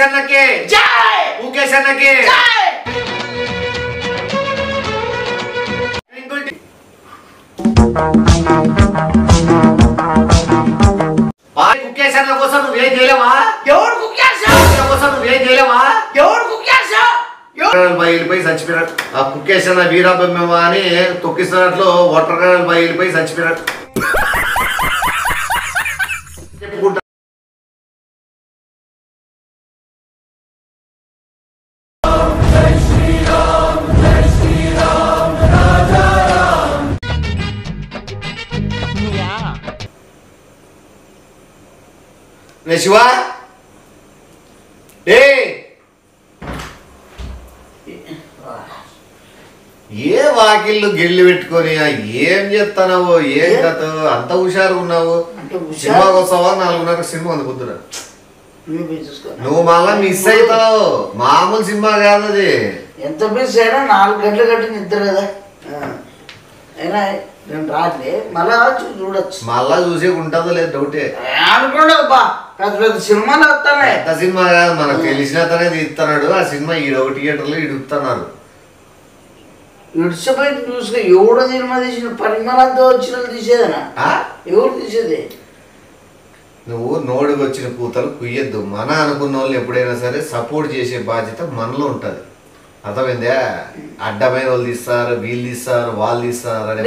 मुकेश अन्न के जय मुकेश अन्न के जय मुकेश अन्न కోసం నువ్వు ఏం చేయలేవా ఎవరు ముకేష్ అన్న కోసం నువ్వు ఏం చేయలేవా ఎవరు ముకేష్ బయలుపోయి చచ్చిపోయాడు ఆ ముకేష్ అన్న వీరాభమ్మ అని తొక్కిస్తున్నట్లు వాటర్ బయలుపోయి చచ్చిపోయాడు శివా ఏ వాకిళ్ళు గిల్లి పెట్టుకొని ఏం చేస్తున్నావు ఏం కథ అంత హుషారు ఉన్నావు సినిమాకి వస్తావా 4:30 సినిమా ఉంది పొద్దున నువ్వు మళ్ళా మిస్ అవుతావు మామూలు సినిమా కాదు అది ఎంత మిస్ అయినా 4 గంటల గంట నిద్ర కదా అయినా నేను రాత్రి మళ్ళా చూడొచ్చు మళ్ళా చూసే ఉంటుందో లేదు డౌటే అనుకోండి పెద్ద పెద్ద సినిమాలు వస్తానే పెద్ద సినిమా కాదు మనకు తెలిసినతనే తీస్తున్నాడు ఆ సినిమా ఈడొక థియేటర్లో ఇడుస్తున్నారు ఇడిచిపోయి చూసుకో ఎవడో సినిమా తీసిన పరిమాణంతో వచ్చిన తీసేదనా ఎవరు తీసేది నువ్వు నోడికి వచ్చిన కూతలు కుయ్యద్దు మన అనుకున్న వాళ్ళు ఎప్పుడైనా సరే సపోర్ట్ చేసే బాధ్యత మనలో ఉంటది అర్థమైందా అడ్డమైన వాళ్ళు తీస్తారు వీళ్ళు తీస్తారు వాళ్ళు తీస్తారు అని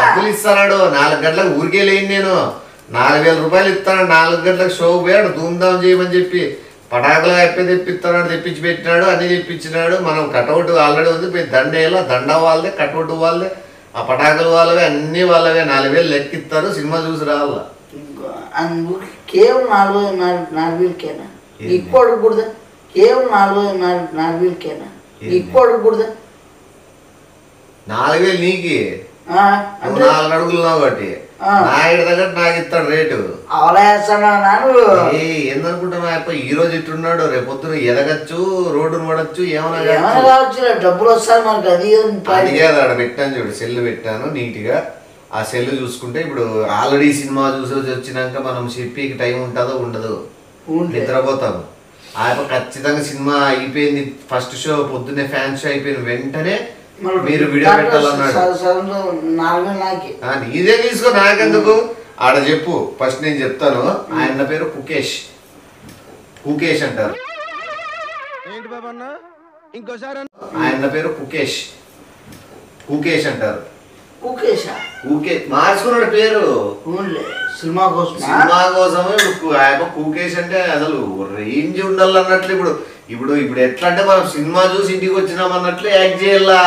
డబ్బులు ఇస్తాడు 4 గంటలకు ఊరికే లేని నేను 4,000 రూపాయలు ఇస్తాను 4 గంటలకు షో పోయాడు ధూమ్ధాం చేయమని చెప్పి పటాకులు అయిపోయి తెప్పిస్తున్నాడు తెప్పించి పెట్టినాడు అన్ని తెప్పించినాడు మనం కటౌట్ ఆల్రెడీ ఉంది దండేలా దండ వాళ్ళదే కటౌట్ వాళ్ళదే ఆ పటాకులు వాళ్ళవే అన్ని వాళ్ళవే 4,000 లెక్కిస్తారు సినిమా చూసి రావాల కేవలం 4,000కేనా ఎక్కువ అడగకూడదా కేవలం 4,000కేనా ఎక్కువ అడగకూడదా 4,000 నీకి 4 అడుగులున్నావు కాబట్టి నాయుడు దగ్గర నాకు ఇస్తాడు రేటు ఏందనుకుంటున్నా ఈ రోజు ఇట్టున్నాడు రేపు పొద్దున ఎదగచ్చు రోడ్డును పడచ్చు ఏమన్నా డబ్బులు వస్తాయి మనకు అది కాదు ఆడ పెట్టాను చూడు సెల్ పెట్టాను నీట్ గా ఆ సెల్ చూసుకుంటే ఇప్పుడు ఆల్రెడీ సినిమా చూసి వచ్చినాక మనం చెప్పేకి టైం ఉంటుందో ఉండదు నిద్రపోతాము ఆ ఖచ్చితంగా సినిమా అయిపోయింది ఫస్ట్ షో పొద్దున్నే ఫ్యాన్ షో అయిపోయిన వెంటనే మీరు వీడియో పెట్టాలన్నాడు నీదే తీసుకో నాకెందుకు ఆడ చెప్పు ఫస్ట్ నేను చెప్తాను ఆయన పేరు కుకేష్ కుకేష్ అంటారు ఆయన పేరు కుకేష్ కుకేష్ అంటారు మార్చుకున్నాడు పేరు సినిమా కోసం కుకేష్ అంటే అసలు రేంజ్ ఉండాలన్నట్లు ఇప్పుడు ఇప్పుడు ఇప్పుడు ఎట్లా అంటే మనం సినిమా చూసి ఇంటికి వచ్చినాం అన్నట్లు యాక్ట్ చేయాలా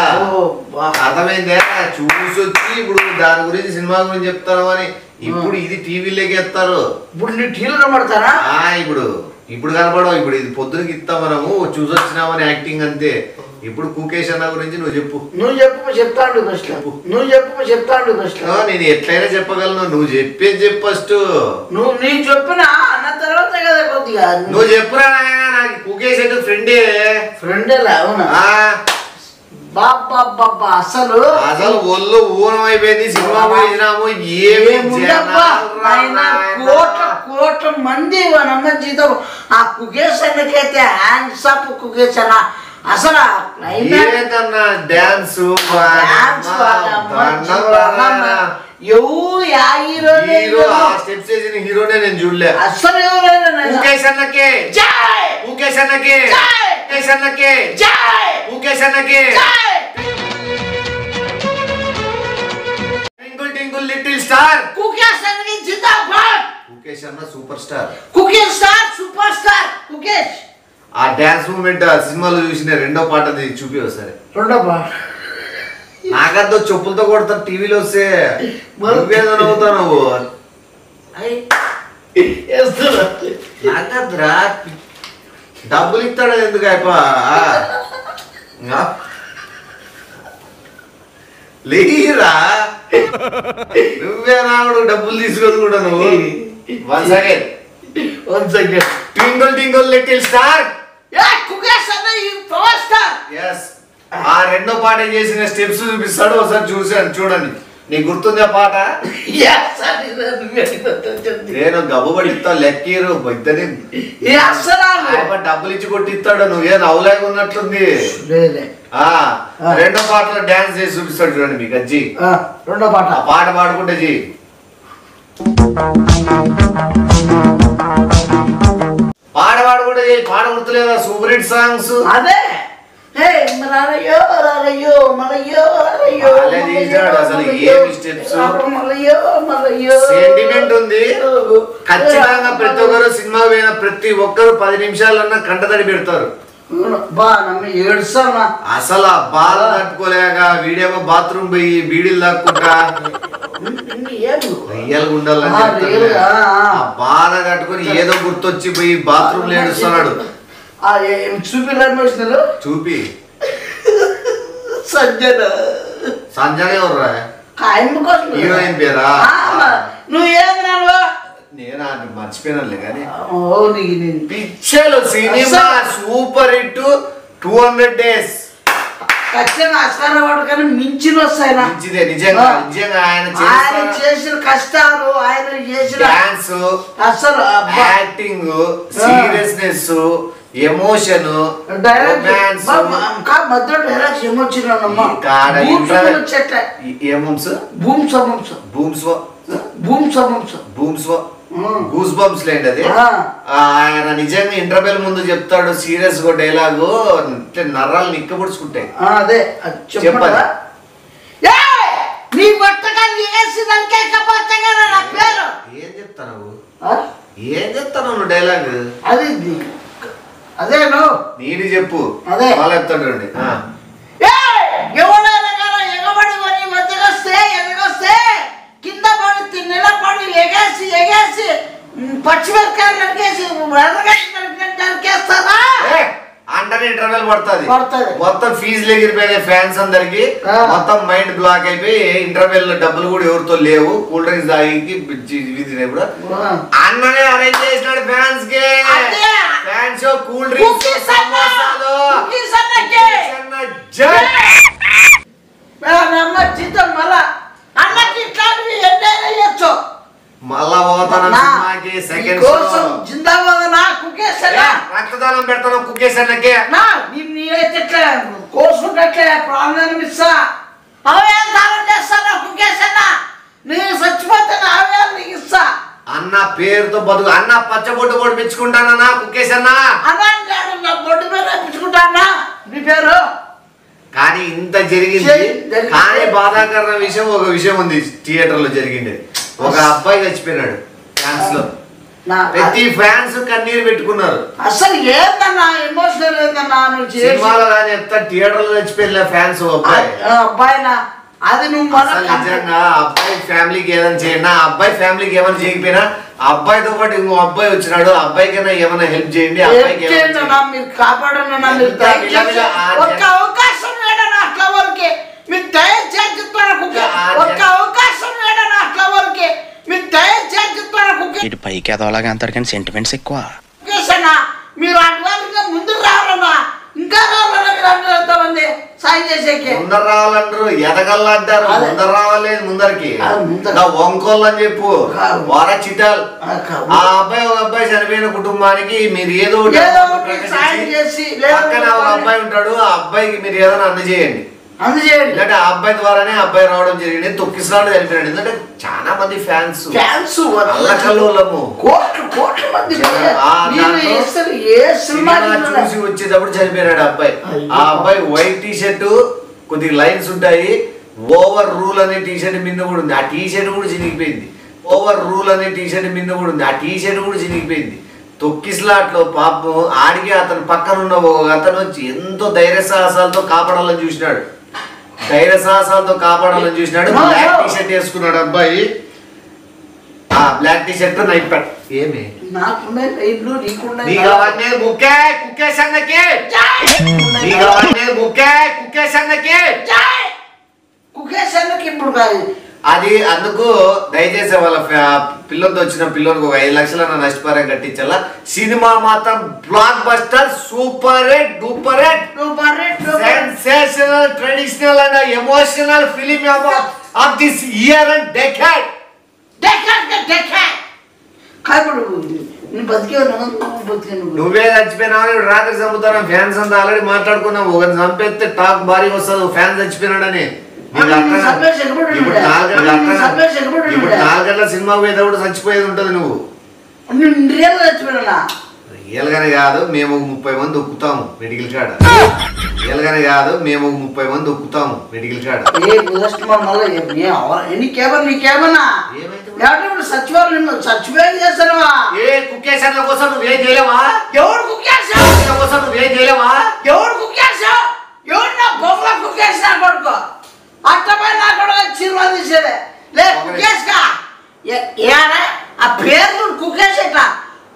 అర్థమైందే చూసి వచ్చి ఇప్పుడు దాని గురించి సినిమా గురించి చెప్తాను అని ఇప్పుడు ఇది టీవీలోకి ఎత్తారు ఇప్పుడు నీ టీవీలో కనబడతారా ఇప్పుడు ఇప్పుడు కనపడవు ఇప్పుడు ఇది పొద్దునకి ఇస్తాం మనము చూసి వచ్చినామని యాక్టింగ్ అంతే ఇప్పుడు కుకేష్ అన్న గురించి నువ్వు చెప్పు చెప్తాను ఫస్ట్ నేను ఎట్లయినా చెప్పగలను నువ్వు చెప్పేది చెప్పు ఫస్ట్ నీ చెప్పినా అన్న తర్వాత కదా కొద్దిగా నువ్వు చెప్పురా నాకు కుకేష్ అంటే ఫ్రెండే అవునా బాబా అసలు ఒళ్ళు ఊనం అయిపోయింది సినిమా పోయినాము కోట్ల మంది నమ్మ జీతం ఆ కుకేష్ అన్నకైతే హ్యాండ్స్ అప్ కుకేష్ అన్న అసలు డాన్స్ స్టెప్స్ చేసిన హీరోనే నేను చూడలే అసలు ముకేష్ అన్నకే ముకేష్ అన్నకే ముకేష్ అన్నకే ముకేష్ అన్నకే twinkle twinkle little star Kukesh అన్నకి జిందాబాద్ కుకేష్ అన్న super star Kukesh star super star Kukesh ఆ డాన్స్ మూమెంట్ ఆ సినిమాలో చూసిన రెండో పాట చూపి ఒకసారి రెండో పాట నాకంతా చెప్పులతో కొడతారు టీవీలో వస్తే నువ్వేదైనా అవుతావు నువ్వు నాకద్రా డబ్బులు ఇస్తాడు ఎందుకు అయిపో లేరా నువ్వే నాడు డబ్బులు తీసుకొని కూడా నువ్వు 1 second twinkle twinkle little star Kukesh అన్న ఈ పవర్ స్టార్ ఆ రెండో పాట చేసిన స్టెప్స్ చూపిస్తాడు ఒకసారి చూడండి నీకు గుర్తుందా పాట? నేను గబ్బు పడిస్తా లెక్కీరు ఇద్దరి డబ్బులు ఇచ్చి కొట్టిస్తాడు. నువ్వేం అవులాగా ఉన్నట్లుంది. రెండో పాటలో డాన్స్ చేసి చూపిస్తాడు చూడండి మీకు అజ్జి. రెండో పాట పాట పాడుకుంటే జీ పాట పాడుకుంటే పాట గుర్తులేదా? సూపర్ హిట్ సాంగ్స్ అదే సెంటిమెంట్ ఉంది. ఖచ్చితంగా ప్రతి ఒక్కరు సినిమా పోయిన ప్రతి ఒక్కరు 10 నిమిషాలన్నా కంటతడి పెడతారు. అసలు ఆ బాధ తట్టుకోలేక వీడేమో బాత్రూమ్ పోయి బీడీలు దాక్కుంటా రియల్ ఉండాలని ఆ బాధ తట్టుకొని ఏదో గుర్తొచ్చి పోయి బాత్రూమ్ లో ఏడుస్తున్నాడు. చూపి సంజన ఎవర్రా? హీరోయిన్ పేరా? నేను మర్చిపోయినాలే కానీ picture cinema super hit 200 days మించిన వస్తాయి. నిజంగా నిజంగా ఆయన చేసిన కష్టాలు, ఆయన చేసిన డాన్స్, అసలు యాక్టింగ్, సీరియస్నెస్, ఎమోషన్, మధ్యలో డైలాగ్స్ ఏమొచ్చినామ్మా గూస్ బంప్స్ లేండి అది. ఆయన నిజంగా ఇంటర్వెల్ ముందు చెప్తాడు సీరియస్ గా డైలాగు, నర్రాలు నిక్కబుడుచుకుంటాయి. అదే చెప్పాలి. ఏం చెప్తాను ఏం చెప్తాను నువ్వు డైలాగ్? అది అదే నీది చెప్పు. అదే వాళ్ళు చెప్తాడు అండి. కింద పడి నిలబడి ఎగేసి ఎగేసి పచ్చిమిరకాయలు నరికేస్తారా అంటే ఇంటర్వెల్ పడుతుంది. మొత్తం ఫీజులు ఎగిరిపోయినాయి ఫ్యాన్స్ అందరికి. మొత్తం మైండ్ బ్లాక్ అయిపోయి ఇంటర్వెల్ డబ్బులు కూడా ఎవరితో లేవు. కూల్ డ్రింక్స్ తాగి ఇప్పుడు అన్ననే అరేంజ్ చేసినాడు ఫ్యాన్స్ కి. ఫ్యాన్స్ కూల్ డ్రింక్స్ మళ్ళా పోతాను సెకండ్ రక్తదానం పెడతాను కుకేష్ అన్నకి. కోసుకుంటే ప్రాణాన్ని ఇస్తా దానం చేస్తాను కుకేష్ అన్న. నేను చచ్చిపోతే నీకు ఇస్తా అన్న పేరుతో బతుకు. అన్న పచ్చబొట్టు కూడా పెంచుకుంటానన్నా కుకేష్ అన్న. అన్న బొట్టు మీద పెంచుకుంటానా నీ పేరు. కానీ ఇంత జరిగింది. కానీ బాధాకరమైన విషయం ఒక విషయం ఉంది థియేటర్ లో జరిగింది. ఒక అబ్బాయి చచ్చిపోయినాడు ఫ్యాన్స్ లో. ప్రతి ఫ్యాన్స్ కన్నీరు పెట్టుకున్నారు. అసలు ఏందన్నా ఎమోషనల్ ఏందన్నా సినిమాలో కానీ చెప్తా థియేటర్ లో చచ్చిపోయిన ఫ్యాన్స్ అబ్బాయినా అది నువ్వు నిజంగా అబ్బాయి ఫ్యామిలీకి ఏదైనా చేయండి. ఆ అబ్బాయి ఫ్యామిలీకి ఏమైనా చేయకపోయినా ఆ అబ్బాయితో పాటు ఇంకో అబ్బాయి వచ్చినాడు. ఆ అబ్బాయికైనా ఏమైనా హెల్ప్ చేయండి. మీరు కాపాడండి. ఒక్క అవకాశం వేడనా అట్లా వరకే మీకు దయచేసి ఒక్క అవకాశం వేడనా అట్లా వరకే మీకు దయచేసి ఇటు పైకి ఎదవలాగా అంటారు కానీ సెంటిమెంట్స్ ఎక్కువ. మీరు అడ్వాన్స్గా ముందు రావాలన్నా ఇంకా రావాలన్నా సాయం చేసేకి ముందర రావాలంటారు, ఎదగలంటారు. ముందర రావాలేదు ముందరికి వంకోళ్ళు అని చెప్పు వార చిటాల్. ఆ అబ్బాయి ఒక అబ్బాయి చనిపోయిన కుటుంబానికి మీరు ఏదో పక్కన ఒక అబ్బాయి ఉంటాడు. ఆ అబ్బాయికి మీరు ఏదైనా అందజేయండి. ఎందుకంటే ఆ అబ్బాయి ద్వారానే అబ్బాయి రావడం జరిగింది. తొక్కిస్తాడు చనిపోయాడు. ఎందుకంటే చాలా మంది ఫ్యాన్స్ అల్లకల్లోలము చూసి వచ్చేటప్పుడు చనిపోయాడు అబ్బాయి. ఆ అబ్బాయి వైట్ టీ షర్ట్ కొద్దిగా లైన్స్ ఉంటాయి. ఓవర్ రూల్ అనే టీ షర్ట్ మీద కూడా ఉంది. ఆ టీ షర్ట్ కూడా చినిగిపోయింది. ఓవర్ రూల్ అనే టీ షర్ట్ మీద కూడా ఉంది. ఆ టీ షర్ట్ కూడా చినిగిపోయింది. తొక్కిస్లాట్లో పాపం ఆడికి అతను పక్కన ఉన్న ఒక అతను వచ్చి ఎంతో ధైర్య సాహసాలతో కాపాడాలని చూసినాడు. ధైర్య సాహసాలతో కాపాడాలని చూసినాడు. బ్లాక్ టీ షర్ట్ వేసుకున్నాడు అబ్బాయి. ఆ black T shirt night pant. ఏమి అది అందుకు దయచేసి వాళ్ళ పిల్లలతో వచ్చిన పిల్లలకు 5 లక్షల నష్టపరిహారం కట్టించాలా. సినిమా మాత్రం block buster, super hit, duper hit, sensational, traditional and emotional film of this year and decade. నువ్వే చచ్చిపోయినావు, రాత్రి చంపుతాను. ఫ్యాన్స్ అంతా ఆల్రెడీ మాట్లాడుకున్నావు. ఒకరిని చంపేస్తే టాక్ భారీ వస్తుంది, ఫ్యాన్స్ చచ్చిపోయినాడని. ఇప్పుడు 4 గంటల సినిమా పోయేటప్పుడు చచ్చిపోయేది ఉంటది. నువ్వు రియల్ గానే కాదు, మేము 30 మంది ఒప్పుతాము మెడికల్ కాడ. రియల్ గానే కాదు, మేము 30 మంది ఒప్పుతాము మెడికల్ కాడ. సచివాలయం చేస్తావా? ఏ కుక్కేషన్ల కోసం నువ్వేం చేయలేవా? ఎవడు కుక్కేసావు కోసం నువ్వేం చేయలేవా? ఎవడు కుక్కేసావు? ఎవడు నా బొమ్మల కుక్కేసినా కొడుకో అట్టపై నా కొడుకు సినిమా తీసేదే లే కుక్కేస్కా. ఆ పేరు కుక్కేసి ఎట్లా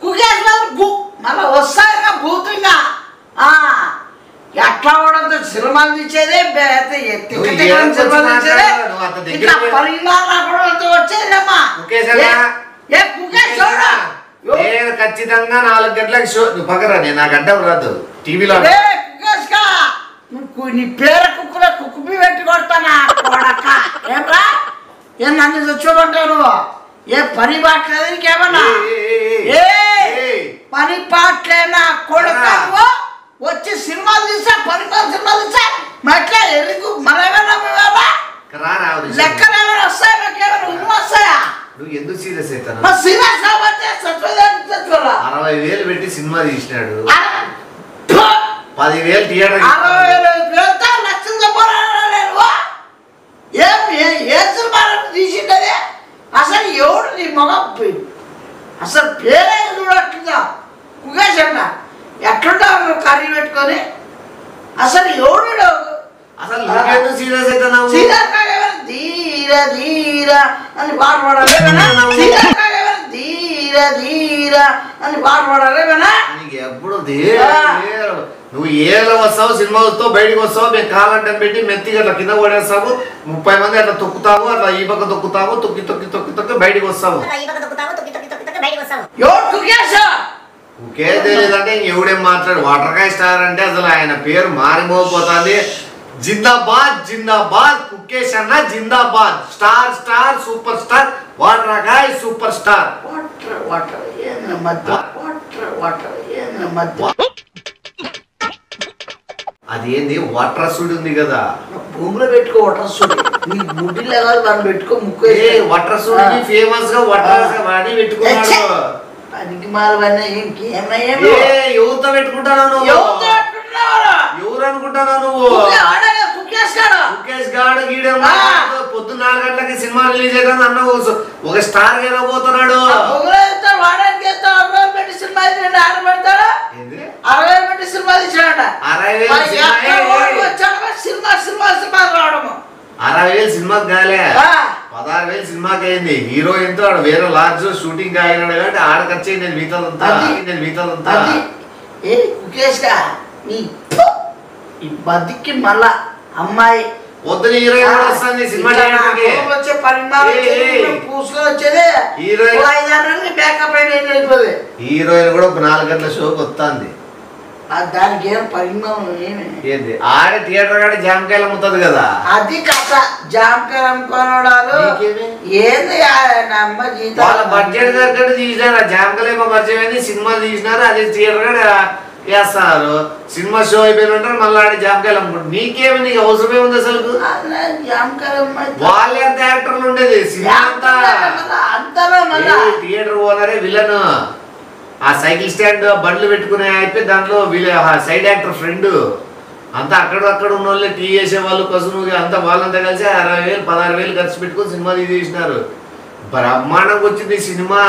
కుక్కేసి మళ్ళీ వస్తాయిగా భూతంగా ఎట్లా కూడా సినిమాలు తీసేదే వచ్చేదమ్మా. నేను ఖచ్చితంగా 4 గంటలకు షో. నువ్వు పక్కరా, నేను నాకు అడ్డం రాదు టీవీలో. నీ పేర కుక్కలో కుక్కుపి పెట్టి కొడతానా కొడక. ఏమ్రా ఏం నన్ను చచ్చుకుంటావు? ఏ పని పాటలేదు నీకేమన్నా? ఏ పని పాటలేనా కొడుక? వచ్చి సినిమాలు తీసా, పని సినిమాలు తీసా మట్లా ఎరుగు మరేమైనా లెక్కలు ఏమైనా వస్తాయా? నాకేమైనా ఉమ్మ వస్తాయా? నువ్వు ఎందుకు సీరియస్ అవుతాను? సీరియస్ కాబట్టి 60,000 పెట్టి సినిమా తీసినాడు. 10,000 థియేటర్. 60,000 లక్షలు ఏ సినిమా తీసిండది? అసలు ఎవడు నీ మగ అసలు పేరే చూడట్లుగా కుగేసంట ఎట్లుంటావు కర్రీ పెట్టుకొని? అసలు ఎవడు అసలు సీరియస్ అవుతున్నావు? ధీర ధీర అని పాట పాడాలి. ధీర ధీర అని పాట పాడాలి. ఎప్పుడు నువ్వు ఏలో వస్తావు, సినిమా వస్తావు, బయటకు వస్తావు, మేము కాలంటం పెట్టి మెత్తిగా అట్లా కింద పడేస్తాము. 30 మంది అట్లా తొక్కుతాము, అట్లా ఈ పక్క తొక్కుతాము, తొక్కి తొక్కి తొక్కి తొక్కి బయటకు వస్తాము. ఒకే తెలియదంటే ఎవడేం మాట్లాడు. వాటర్కాయ స్టార్ అంటే అసలు ఆయన పేరు మారిపోతుంది. జిందాబాద్ జిందాబాద్ కుక్కేష్ అన్న జిందాబాద్. స్టార్ స్టార్ సూపర్ స్టార్ వాటర్కాయ సూపర్ స్టార్. అదేంది వాటర్ సూడి ఉంది కదా, భూమిలో పెట్టుకో. వాటర్ సూడి నీ గుడ్డిలో కాదు, దాన్ని పెట్టుకో. ముక్కు వాటర్ సూడి ఫేమస్ గా వాటర్ వాడి పెట్టుకున్నాడు. పనికి మారవన్నీ ఇంకేమయ్యా? ఎవరితో పెట్టుకుంటాను నువ్వు? ఎవరు అనుకుంటాను నువ్వు? ముఖేష్ గాడు గీడే పొద్దున్న 4 గంటలకి సినిమా రిలీజ్ అవుతుంది అన్నావు. ఒక స్టార్ గా పోతున్నాడు. 60,000 పెట్టి సినిమా 60 పెడతాడు. 60 పెట్టి సినిమా తీసాడ. 60,000 సినిమాకి కాలే, 16,000 సినిమాకి అయింది. హీరోయిన్ తో వేరే లార్జ్ షూటింగ్ అయినాడు కాబట్టి ఆడకొచ్చి నేను మిగతాదంతా ఏ కుకేష్ గా ఈ బతికి మళ్ళా అమ్మాయి పొద్దున హీరోయిన్ వస్తుంది సినిమా వచ్చే పూసుకొని వచ్చేది. హీరోయిన్ కూడా ఒక 4 గంటల షోకి వస్తుంది. దానికి ఏం పరిమాణం ఏమి? ఏంది ఆడ థియేటర్ కాడ జామకాయలు అమ్ముతుంది కదా, అది కథ. జామకాయలు అమ్ముకోవడాలు ఏంది? వాళ్ళ బడ్జెట్ దగ్గర తీసినారు. జామకాయలు ఏమో పరిచయం అయింది, సినిమా తీసినారు, అదే థియేటర్ కాడ వేస్తున్నారు. సినిమా షో అయిపోయిన ఉంటారు, మళ్ళీ ఆడి జామకాయలు అమ్ముకుంటారు. నీకేమి, నీకు అవసరమే ఉంది అసలు? వాళ్ళే అంత యాక్టర్లు ఉండేది. సినిమా అంతా థియేటర్ ఓనరే విలన్. ఆ సైకిల్ స్టాండ్ బండ్లు పెట్టుకునే అయిపోయి దాంట్లో సైడ్ యాక్టర్ ఫ్రెండ్ అంతా అక్కడ ఉన్న వాళ్ళే టీ చేసే వాళ్ళు, కసును అంతా వాళ్ళంతా కలిసి 60,000 16,000 ఖర్చు పెట్టుకుని సినిమా తీసేసినారు. బ్రహ్మాండంగా వచ్చింది సినిమా.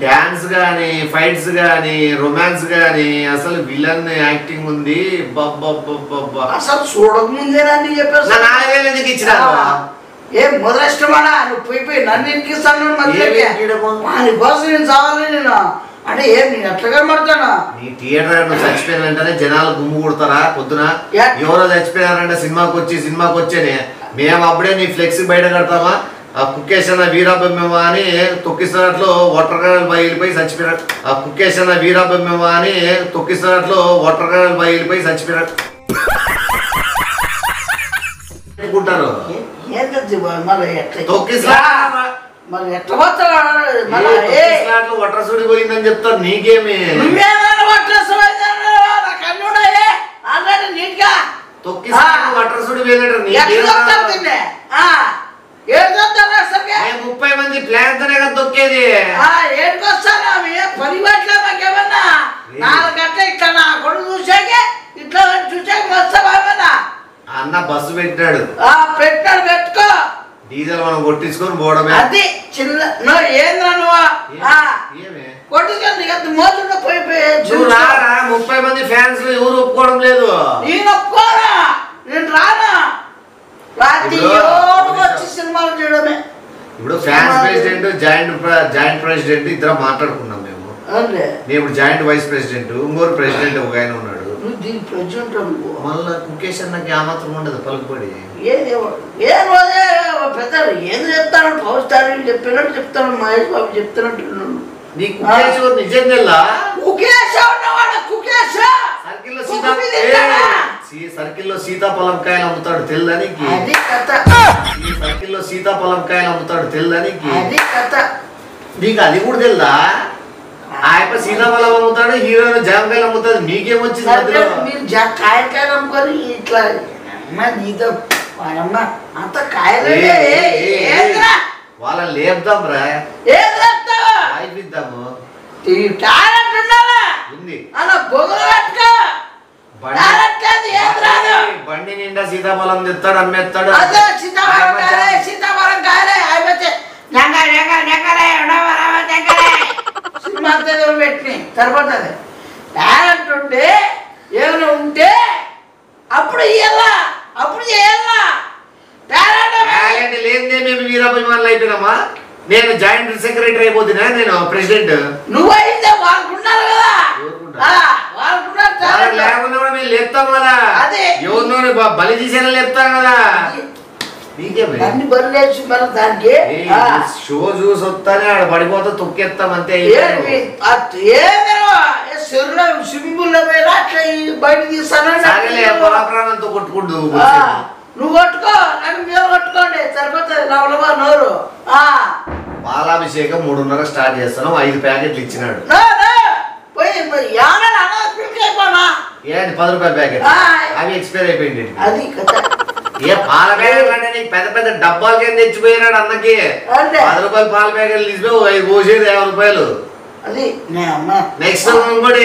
డాన్స్ గానీ, ఫైట్స్ గానీ, రొమాన్స్ గానీ, అసలు విలన్ యాక్టింగ్ ఉంది. అసలు చూడకముందేనా చెప్పారు? 4,000 ఎందుకు ఇచ్చినా? ఏం మొదలష్టమాడా? నువ్వు పోయిపోయి నన్ను ఇంటికిస్తాను కోసం నేను చావాలి. నేను అంటే ఏం నేను ఎట్లా కనబడతానా? నీ థియేటర్ నువ్వు చచ్చిపోయిన వెంటనే జనాలు గుమ్ము కొడతారా? పొద్దున ఎవరో చచ్చిపోయారంటే సినిమాకి వచ్చేనే మేము అప్పుడే నీ ఫ్లెక్స్ బయట కడతామా? ఆ కుక్కేశన్న వీరాభమ్యమ అని తొక్కిస్తున్నట్లు ఓటర్గాడలు బయలుపోయి చచ్చిపోయినాడు. ఆ కుక్కేశన్న వీరాభమ్యమ అని తొక్కిస్తున్నట్లు ఓటర్గాడలు బయలుపోయి చచ్చిపోయినాడు అనుకుంటారు. ఒట్రసుడి పోయిందని చెప్తారు. నీకేమి ఒట్రసుడి పోయినట్టు 30 మంది ప్లాన్ తోనే కదా తొక్కేది. పని పట్ల మాకేమన్నా 4 గంటలు ఇట్లా నా కొడుకు చూసాక ఇట్లా చూసాక వస్తామన్నా అన్న బస్సు పెట్టాడు. పెట్టాడు పెట్టుకో డీజిల్ మనం కొట్టించుకొని పోవడమే. అది చిన్న ఏంద్రా నువ్వు కొట్టించుకొని మోతుండే పోయి 30 మంది ఫ్యాన్స్ ఎవరు ఒప్పుకోవడం లేదు. నేను ఒప్పుకోరా, నేను రానా. ప్రతి వచ్చి సినిమాలు చూడమే. ఇప్పుడు ఫ్యాన్స్ ప్రెసిడెంట్ జాయింట్ ప్రెసిడెంట్ ఇద్దరు మాట్లాడుకున్నాం మేము. నేను ఇప్పుడు జాయింట్ వైస్ ప్రెసిడెంట్, ఇంకోరు ప్రెసిడెంట్ ఒక ఆయన ఉన్నాడు. మళ్ళా కుకేష్ అన్నకి ఆ మాత్రం ఉండదు పలుకుబడి. ఏ రోజే పెద్ద ఏదో చెప్తాను పవర్ స్టార్ చెప్పినట్టు చెప్తాను, మహేష్ బాబు చెప్తున్నట్టు. నీ కుకేష్ నిజం తెల్లా? సర్కిల్లో సీతాఫలం కాయలు అమ్ముతాడు తెల్లానికి. సర్కిల్లో సీతాఫలం కాయలు అమ్ముతాడు తెల్లానికి. నీకు అది కూడా తెల్దా? ఆయన సీతాఫలం అమ్ముతాడు, హీరోయిన్ జామకాయలు అమ్ముతాడు. మీకేమొచ్చింది? మీరు కాయకాయలు అమ్ముకొని ఇట్లా నీతో అంత కాయలు వాళ్ళని లేపుదాం రా, వాయిద్దాము. బండి నిండా సీతాఫలం తెస్తాడు, అమ్మేస్తాడు. సీతాఫలం కాయలే సినిమా పెట్టి సరిపోతుంది. టాలెంట్ ఉంటే ఏమైనా ఉంటే అప్పుడు ఇయ్యాలా, అప్పుడు చేయాలా. టాలెంట్ లేదే మేము వీరాభిమానులు అయిపోయినామా? నేను జాయింట్ సెక్రటరీ అయిపోతున్నా, నేను ప్రెసిడెంట్. నువ్వు అయితే వాళ్ళకున్నారు కదా, లేకుండా మేము లేపుతాం కదా. ఎవరినో బలి తీసేనా లేపుతాం కదా. అన్ని బరులేసి మన దానికి షో చూసి వస్తానే ఆడ పడిపోతా తొక్కేస్తాం అంతే. స్విమ్మింగ్ పూల్ లో పోయినా అట్లా బయట తీస్తానంతో కొట్టుకుంటూ నువ్వు కొట్టుకో, నన్ను మీరు కొట్టుకోండి సరిపోతుంది. లవలవా నోరు. పాలాభిషేకం 3:30 స్టార్ట్ చేస్తున్నాం. 5 ప్యాకెట్లు ఇచ్చినాడు. పోయి ఏంటి 10 రూపాయల ప్యాకెట్? అవి ఎక్స్పైర్ అయిపోయింది. అది ఏ పాల ప్యాకెట్లు అంటే నీకు పెద్ద పెద్ద డబ్బాల కింద తెచ్చిపోయినాడు అన్నకి. 10 రూపాయల పాల ప్యాకెట్లు తీసిపోయి 5 పోసేది 50 రూపాయలు. అది నెక్స్ట్ ఇంకోటి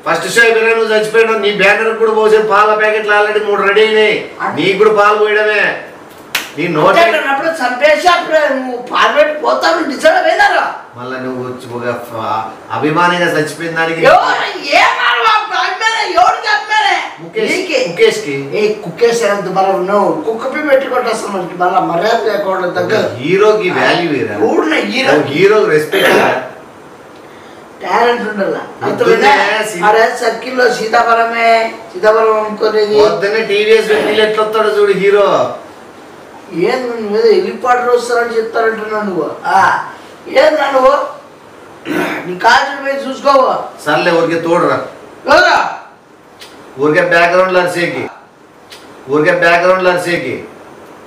ఫస్ట్ షో అయిపోయినా నువ్వు చచ్చిపోయినావు. నీ బ్యానర్ కూడా పోసే పాల ప్యాకెట్లు ఆల్రెడీ 3 రెడీ అయినాయి. నీకు కూడా పాలు పోయడమే. నీ నోట్ చంపేసి అప్పుడు నువ్వు పాలు పెట్టి పోతావు డిసైడ్ అయినారు. మళ్ళా నువ్వు అభిమానిగా చచ్చిపోయిన దానికి హీరోకి వాల్యూ హీరో రెస్పెక్ట్ టాలెంట్ ఉండాలి. సర్కిల్లో సీతాఫలమే సీతాఫలం అనుకోలేదు. పొద్దున్నే టీవీఎస్ వెంటిల్ ఎట్లా వస్తాడు చూడు హీరో. ఏం నువ్వు ఏదో వెళ్ళిపాటు వస్తారని చెప్తారంటున్నావు నువ్వు. ఏందా నువ్వు నీ కాల్చిన పోయి చూసుకోవు. సర్లే ఊరికే తోడురా, ఊరికే బ్యాక్గ్రౌండ్ అరిసేకి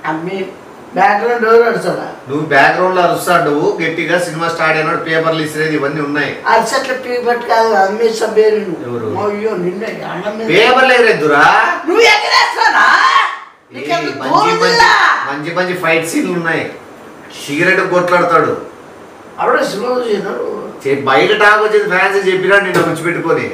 అమ్మి బ్యాక్గ్రౌండ్ ఎవరు అరుస్తారా? నువ్వు బ్యాక్గ్రౌండ్ లో అరుస్తాడు. నువ్వు గట్టిగా సినిమా స్టార్ట్ అయినాడు పేపర్లు ఇసిరేది ఇవన్నీ ఉన్నాయి. అరిసెట్ల పీపట్ కాదు అమ్మేసా పేరు. అయ్యో నిన్న పేపర్లు ఎగరేద్దురా. నువ్వు ఎగరేస్తానా? మంచి మంచి ఫైట్ సీన్లు ఉన్నాయి. సిగరెట్ కొట్లాడతాడు. అప్పుడే సినిమా చూసినాడు. బయట టాక్ వచ్చేది ఫ్యాన్స్ చెప్పినా నేను విడిచిపెట్టుకొని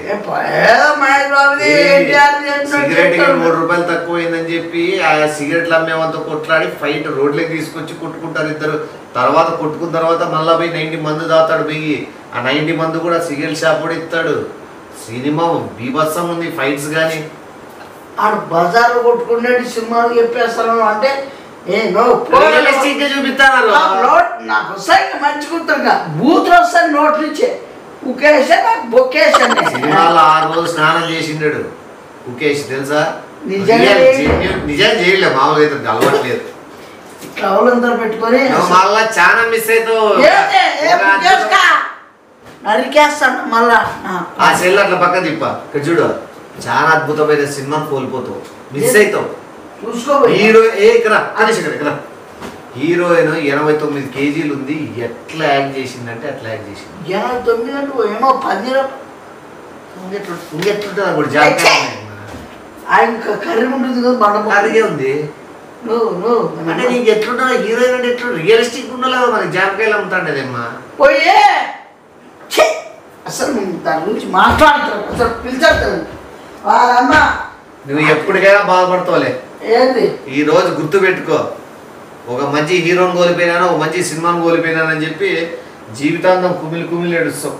సిగరెట్ 3 రూపాయలు తక్కువైందని చెప్పి ఆ సిగరెట్లు అమ్మేవంతా కొట్లాడి ఫైట్ రోడ్లకి తీసుకొచ్చి కొట్టుకుంటారు ఇద్దరు. తర్వాత కొట్టుకున్న తర్వాత మళ్ళా పోయి 90 మందు తాగుతాడు. పోయి ఆ 90 మందు కూడా సిగరెట్ షాప్ కూడా ఇస్తాడు. సినిమా బీభత్సం ఉంది ఫైట్స్ కానీ. ఆడు బజార్లో కొట్టుకున్నాడు సినిమాలు చెప్పేస్తాను అంటే చూపిస్తాను. నాకు వస్తాయి మంచి గుర్తుంగా బూతులు వస్తాయి నోట్లు ఇచ్చే ఉకేష్ బొకేష్ అంటే సినిమాలో 6 రోజులు స్నానం చేసిండాడు ఉకేష్ తెలుసా? నిజం చేయలే మామూలుగా అయితే అలవాట్లేదు. కవులందరూ పెట్టుకొని మళ్ళా చాలా మిస్ అవుతావు. నరికేస్తాను మళ్ళా ఆ సెల్ అట్లా పక్క తిప్ప ఇక్కడ చూడు, చాలా అద్భుతమైన సినిమా కోల్పోతావు, మిస్ అవుతావు. చూసుకో హీరో ఇక్కడ హీరోయిన్ 89 కేజీలు ఉంది, ఎట్లా యాక్ట్ చేసిందంటే అట్లా యాక్ట్ చేసింది. 89 అంటే ఏమో 10 ఇంకెట్లుంటుంది అప్పుడు జాగ్రత్త. ఆయన కర్రీ ఉంటుంది కదా బండ అదిగే ఉంది. నువ్వు అంటే నీకు ఎట్లున్నా హీరోయిన్ అంటే ఎట్లు రియలిస్టిక్ ఉండలేదు, మనకి జామకాయలు అమ్ముతాండేదమ్మా. పోయే అసలు దాని గురించి మాట్లాడతాను, అసలు పిలిచేస్తాను వాళ్ళమ్మ. నువ్వు ఎప్పటికైనా బాధపడతావులే. ఏంది ఈ రోజు గుర్తు పెట్టుకో, ఒక మంచి హీరోని కోల్పోయినాను, ఒక మంచి సినిమాను కోల్పోయినానని చెప్పి జీవితాంతం కుమిలి కుమిలి ఏడుస్తావు.